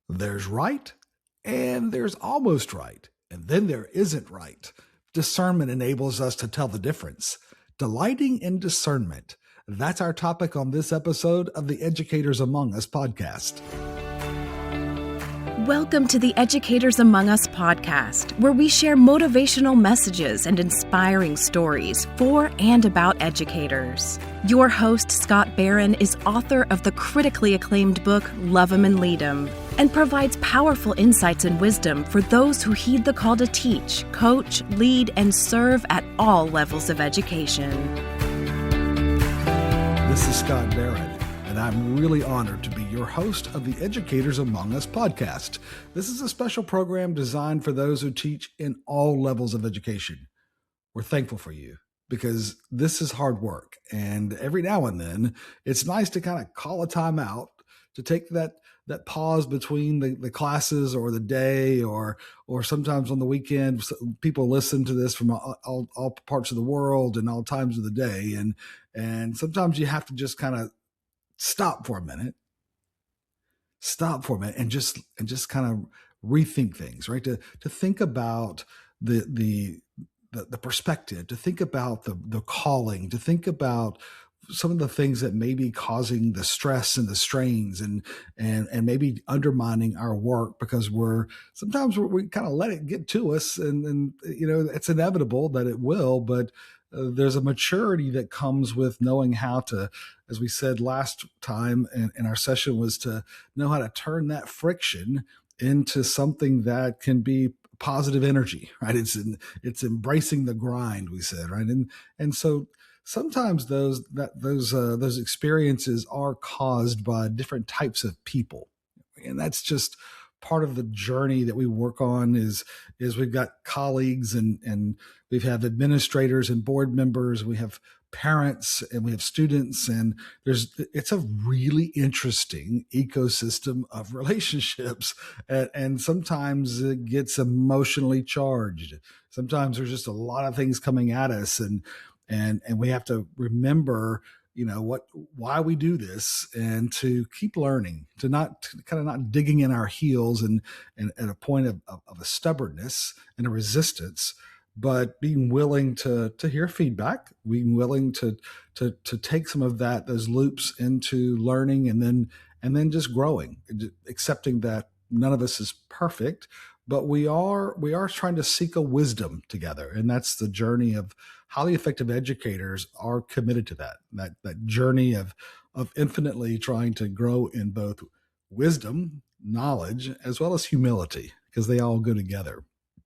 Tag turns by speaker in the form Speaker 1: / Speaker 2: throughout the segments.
Speaker 1: There's right and there's almost right. And then there isn't right. Discernment enables us to tell the difference. Delighting in discernment. That's our topic on this episode of the Educators Among Us podcast.
Speaker 2: Welcome to the Educators Among Us podcast, where we share motivational messages and inspiring stories for and about educators. Your host, Scott Barron, is author of the critically acclaimed book, Love 'Em and Lead 'Em, and provides powerful insights and wisdom for those who heed the call to teach, coach, lead, and serve at all levels of education.
Speaker 1: This is Scott Barron, and I'm really honored to be your host of the Educators Among Us podcast. This is a special program designed for those who teach in all levels of education. We're thankful for you because this is hard work, and every now and then it's nice to kind of call a time out to take that pause between the classes or the day or sometimes on the weekend. People listen to this from all parts of the world and all times of the day, and sometimes you have to just kind of stop for a minute and just kind of rethink things, right? To think about the perspective, to think about the calling, to think about some of the things that may be causing the stress and the strains and maybe undermining our work because we kind of let it get to us, and it's inevitable that it will, but there's a maturity that comes with knowing how to, as we said last time in our session, was to know how to turn that friction into something that can be positive energy, right? It's embracing the grind, we said, right? And so sometimes those experiences are caused by different types of people, and that's just part of the journey that we work on. Is we've got colleagues and we've had administrators and board members, we have parents and we have students, and it's a really interesting ecosystem of relationships, and sometimes it gets emotionally charged. Sometimes there's just a lot of things coming at us, and we have to remember, why we do this, and to keep learning, to not digging in our heels and at a point of a stubbornness and a resistance, but being willing to hear feedback, being willing to take some of those loops into learning, and then just growing, accepting that none of us is perfect, but we are trying to seek a wisdom together. And that's the journey of highly effective educators are committed to that journey of infinitely trying to grow in both wisdom, knowledge, as well as humility, because they all go together.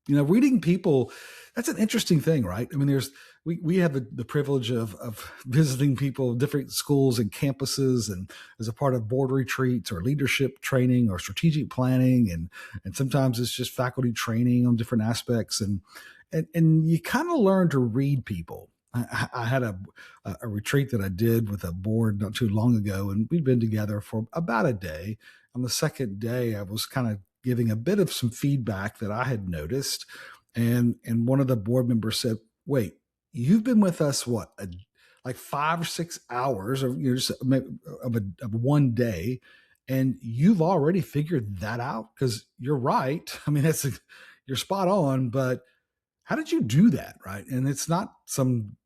Speaker 1: Reading people, that's an interesting thing, right? I mean, we have the privilege of visiting people, different schools and campuses, and as a part of board retreats or leadership training or strategic planning, and sometimes it's just faculty training on different aspects, and you kind of learn to read people. I had a retreat that I did with a board not too long ago, and we'd been together for about a day. On the second day, I was kind of giving a bit of some feedback that I had noticed. And one of the board members said, "Wait, you've been with us, like 5 or 6 hours of one day, and you've already figured that out? Because you're right. I mean, you're spot on, but how did you do that?" Right. And it's not some,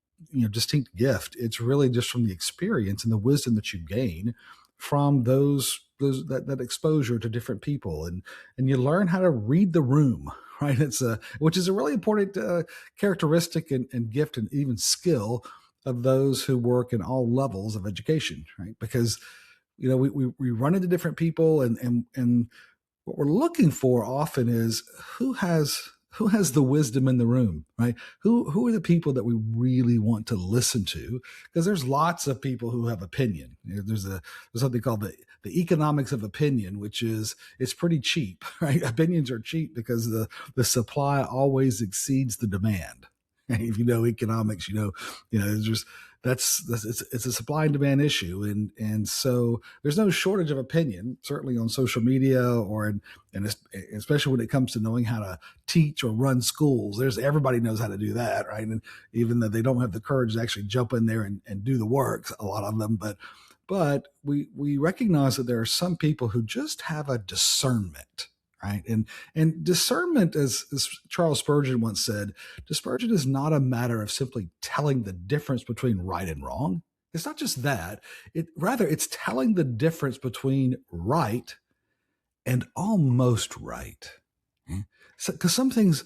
Speaker 1: distinct gift. It's really just from the experience and the wisdom that you gain from that exposure to different people, and you learn how to read the room, right? Which is a really important characteristic and gift and even skill of those who work in all levels of education, right? Because we run into different people, and what we're looking for often is who has the wisdom in the room, right? Who are the people that we really want to listen to? Because there's lots of people who have opinion. There's something called the economics of opinion, which is it's pretty cheap, right? Opinions are cheap because the supply always exceeds the demand. And if you know economics, it's just it's a supply and demand issue, and so there's no shortage of opinion, certainly on social media and especially when it comes to knowing how to teach or run schools. Everybody knows how to do that, right? And even though they don't have the courage to actually jump in there and do the work, a lot of them, but we recognize that there are some people who just have a discernment, right? And discernment, as Charles Spurgeon once said, discernment is not a matter of simply telling the difference between right and wrong. It's not just that. Rather, it's telling the difference between right and almost right. Because some things,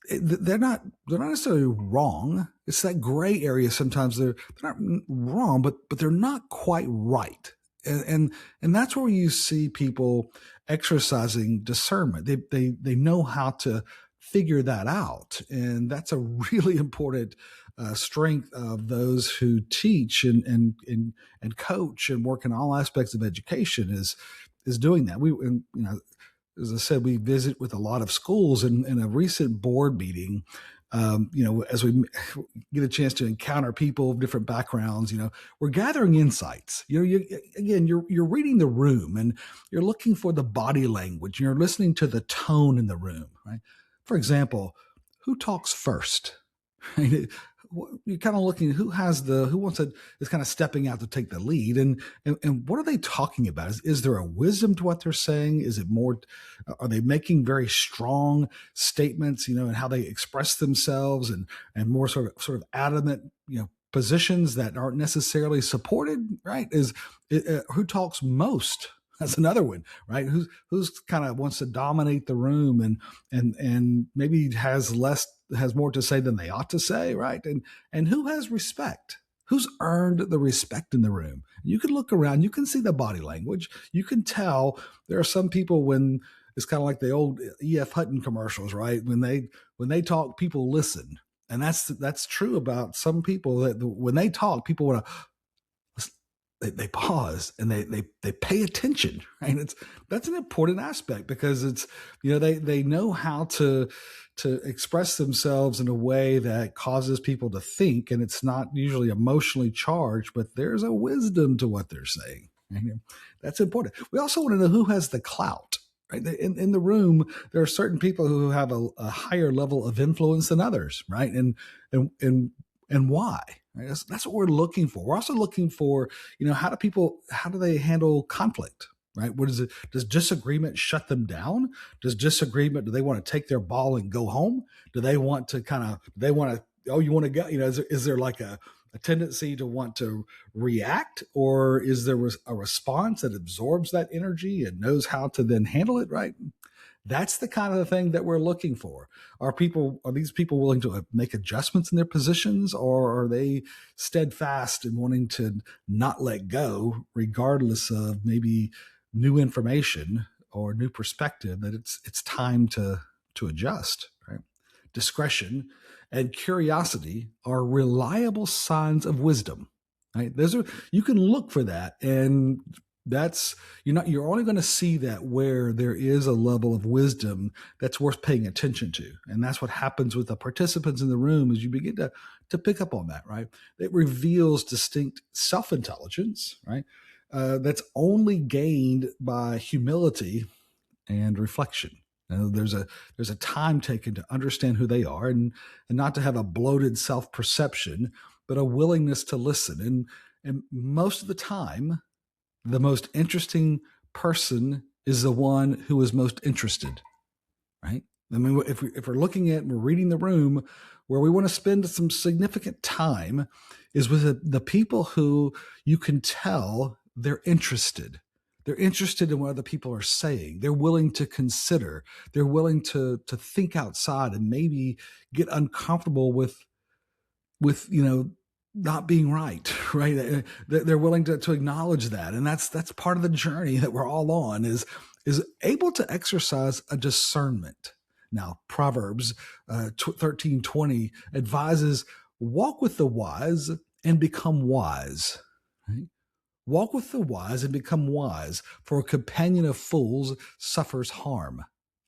Speaker 1: they're not necessarily wrong. It's that gray area. Sometimes they're not wrong, but they're not quite right. And that's where you see people exercising discernment. They know how to figure that out, and that's a really important strength of those who teach and coach and work in all aspects of education is doing that. As I said, we visit with a lot of schools, and in a recent board meeting, as we get a chance to encounter people of different backgrounds, we're gathering insights. You're reading the room, and you're looking for the body language, and you're listening to the tone in the room, right? For example, who talks first? Right? You're kind of looking who is kind of stepping out to take the lead, and what are they talking about? Is there a wisdom to what they're saying? Is it more? Are they making very strong statements, and how they express themselves, and more sort of adamant, positions that aren't necessarily supported? Right? Who talks most? That's another one, right? Who's kind of wants to dominate the room and maybe has more to say than they ought to say, right? And who has respect? Who's earned the respect in the room? You can look around, you can see the body language, you can tell there are some people when it's kind of like the old E.F. Hutton commercials, right? When they talk, people listen, and that's true about some people. That when they talk, people want to. They pause and they pay attention, right? That's an important aspect because it's they know how to express themselves in a way that causes people to think, and it's not usually emotionally charged, but there's a wisdom to what they're saying. Right? That's important. We also want to know who has the clout. Right? In the room, there are certain people who have a higher level of influence than others, right? And why? Right? That's what we're looking for. We're also looking for, how do they handle conflict? Right? What is it? Does disagreement shut them down? Do they want to take their ball and go home? Do they want to you want to go? Is there like a tendency to want to react, or is there a response that absorbs that energy and knows how to then handle it? Right? That's the kind of thing that we're looking for. Are these people willing to make adjustments in their positions, or are they steadfast in wanting to not let go, regardless of maybe new information or new perspective that it's time to adjust, right? Discretion and curiosity are reliable signs of wisdom, right? You can look for that, and you're only going to see that where there is a level of wisdom that's worth paying attention to. And that's what happens with the participants in the room as you begin to pick up on that, right? It reveals distinct self-intelligence, right? That's only gained by humility and reflection. There's a time taken to understand who they are, and not to have a bloated self-perception, but a willingness to listen. And most of the time, the most interesting person is the one who is most interested, right? I mean, if we're looking at and we're reading the room, where we want to spend some significant time is with the people who you can tell they're interested. They're interested in what other people are saying. They're willing to consider. They're willing to think outside and maybe get uncomfortable with not being right, right? They're willing to acknowledge that. And that's part of the journey that we're all on, is able to exercise a discernment. Now, Proverbs 13:20 advises, walk with the wise and become wise. Right? Walk with the wise and become wise, for a companion of fools suffers harm.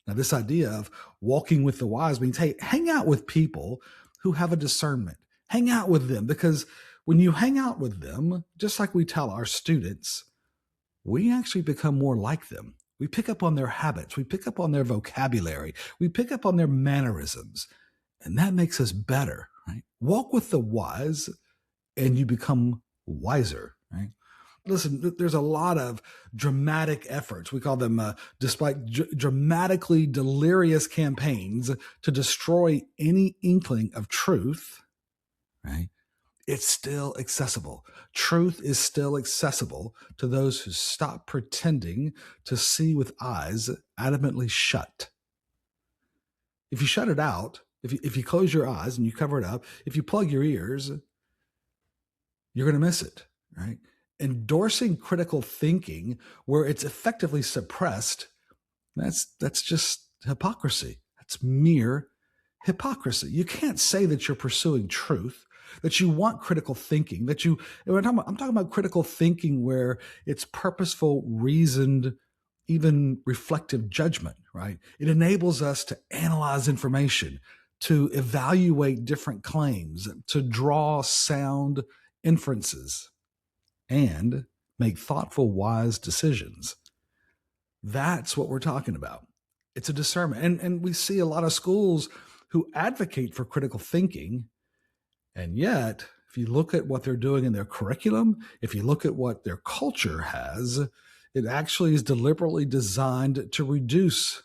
Speaker 1: Now, this idea of walking with the wise means, hey, hang out with people who have a discernment. Hang out with them, because when you hang out with them, just like we tell our students, we actually become more like them. We pick up on their habits. We pick up on their vocabulary. We pick up on their mannerisms. And that makes us better, right? Walk with the wise and you become wiser, right? Listen, there's a lot of dramatic efforts. We call them, despite dramatically delirious campaigns to destroy any inkling of truth, right? It's still accessible. Truth is still accessible to those who stop pretending to see with eyes adamantly shut. If you shut it out, if you close your eyes and you cover it up, if you plug your ears, you're going to miss it, right? Endorsing critical thinking where it's effectively suppressed, that's just hypocrisy. That's mere hypocrisy. You can't say that you're pursuing truth, that you want critical thinking, I'm talking about critical thinking where it's purposeful, reasoned, even reflective judgment, right? It enables us to analyze information, to evaluate different claims, to draw sound inferences, and make thoughtful, wise decisions. That's what we're talking about. It's a discernment. And we see a lot of schools who advocate for critical thinking. And yet, if you look at what they're doing in their curriculum, if you look at what their culture has, it actually is deliberately designed to reduce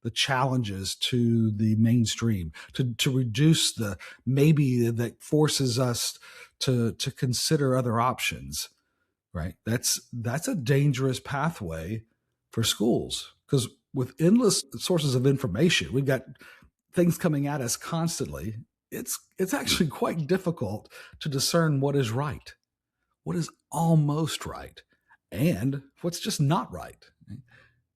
Speaker 1: the challenges to the mainstream, to reduce the maybe that forces us to consider other options, right? That's a dangerous pathway for schools, because with endless sources of information, we've got things coming at us constantly. It's actually quite difficult to discern what is right, what is almost right, and what's just not right.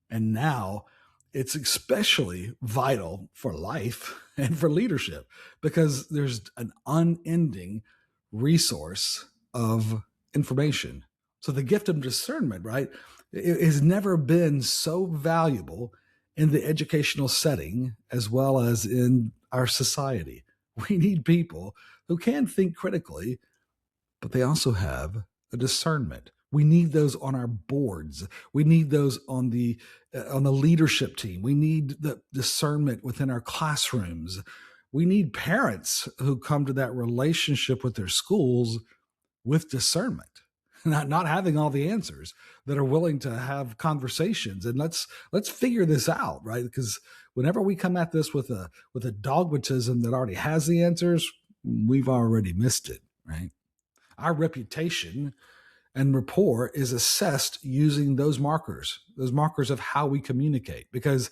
Speaker 1: And now it's especially vital for life and for leadership, because there's an unending resource of information. So the gift of discernment, right, it has never been so valuable in the educational setting as well as in our society. We need people who can think critically, but they also have a discernment. We need those on our boards. We need those on the leadership team. We need the discernment within our classrooms. We need parents who come to that relationship with their schools with discernment, not having all the answers, that are willing to have conversations. And let's figure this out, right? Because whenever we come at this with a dogmatism that already has the answers, we've already missed it, right? Our reputation and rapport is assessed using those markers of how we communicate. Because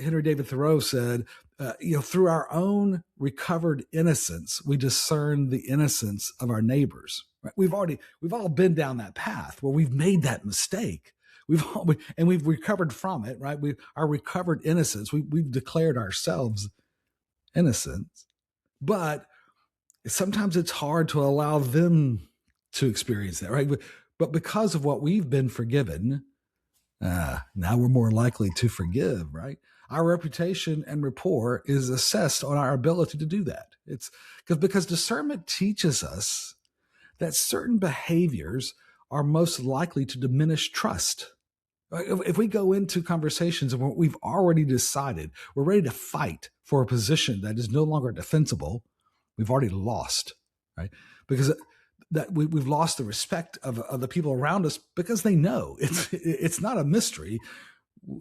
Speaker 1: Henry David Thoreau said, through our own recovered innocence, we discern the innocence of our neighbors. Right? We've all been down that path where we've made that mistake. We've recovered from it, right? Our recovered innocence. We've declared ourselves innocent, but sometimes it's hard to allow them to experience that, right? But because of what we've been forgiven, now we're more likely to forgive, right? Our reputation and rapport is assessed on our ability to do that. It's because discernment teaches us that certain behaviors are most likely to diminish trust. If we go into conversations and we've already decided we're ready to fight for a position that is no longer defensible, we've already lost, right? Because that we've lost the respect of the people around us, because they know it's not a mystery.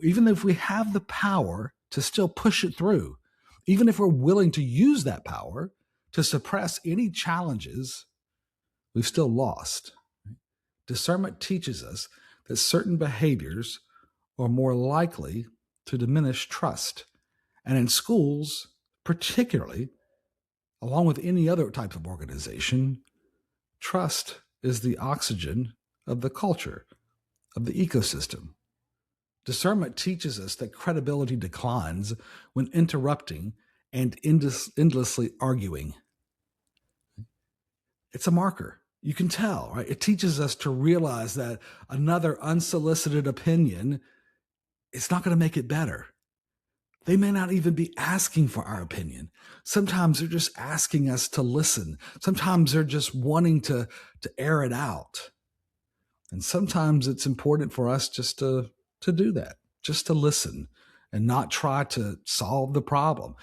Speaker 1: Even if we have the power to still push it through, even if we're willing to use that power to suppress any challenges, we've still lost. Discernment teaches us that certain behaviors are more likely to diminish trust. And in schools, particularly, along with any other type of organization, trust is the oxygen of the culture, of the ecosystem. Discernment teaches us that credibility declines when interrupting and endlessly arguing. It's a marker. You can tell, right? It teaches us to realize that another unsolicited opinion is not going to make it better. They may not even be asking for our opinion. Sometimes they're just asking us to listen. Sometimes they're just wanting to air it out. And sometimes it's important for us just to do that, just to listen and not try to solve the problem.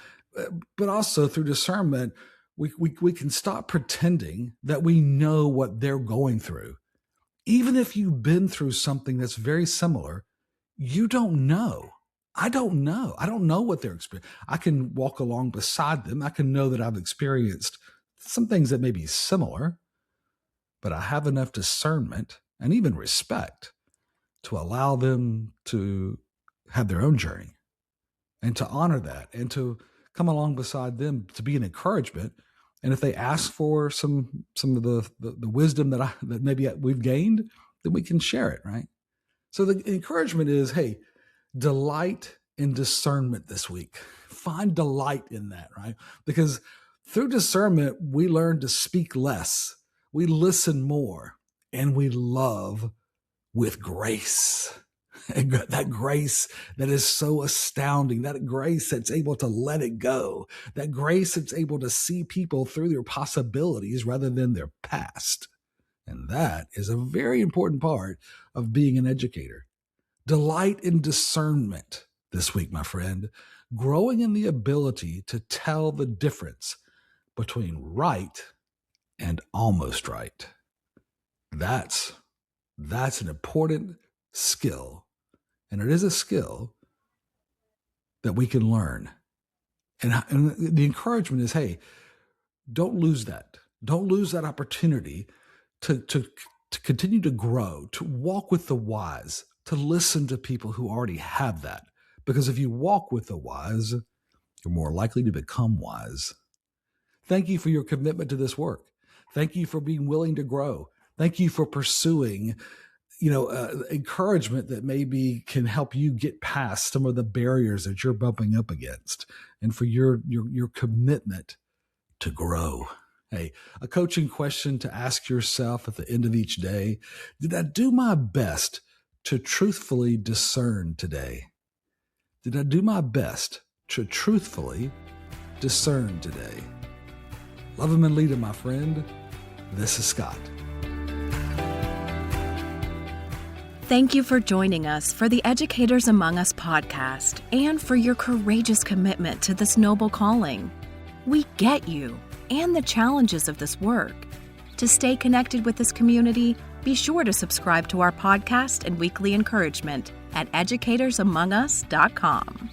Speaker 1: But also through discernment, we can stop pretending that we know what they're going through, Even if you've been through something that's very similar, you don't know. I don't know. I don't know what they're experiencing. I can walk along beside them. I can know that I've experienced some things that may be similar, but I have enough discernment and even respect to allow them to have their own journey and to honor that and to come along beside them to be an encouragement. And if they ask for some of the wisdom that maybe we've gained, then we can share it, right? So the encouragement is, hey, delight in discernment this week. Find delight in that, right? Because through discernment, we learn to speak less, we listen more, and we love with grace. And that grace that is so astounding, that grace that's able to let it go, that grace that's able to see people through their possibilities rather than their past. And that is a very important part of being an educator. Delight in discernment this week, my friend, growing in the ability to tell the difference between right and almost right. That's an important skill. And it is a skill that we can learn. And the encouragement is, hey, don't lose that. Don't lose that opportunity to continue to grow, to walk with the wise, to listen to people who already have that. Because if you walk with the wise, you're more likely to become wise. Thank you for your commitment to this work. Thank you for being willing to grow. Thank you for pursuing encouragement that maybe can help you get past some of the barriers that you're bumping up against, and for your commitment to grow. Hey, a coaching question to ask yourself at the end of each day: did I do my best to truthfully discern today? Did I do my best to truthfully discern today? Love him and lead him, my friend. This is Scott.
Speaker 2: Thank you for joining us for the Educators Among Us podcast and for your courageous commitment to this noble calling. We get you and the challenges of this work. To stay connected with this community, be sure to subscribe to our podcast and weekly encouragement at educatorsamongus.com.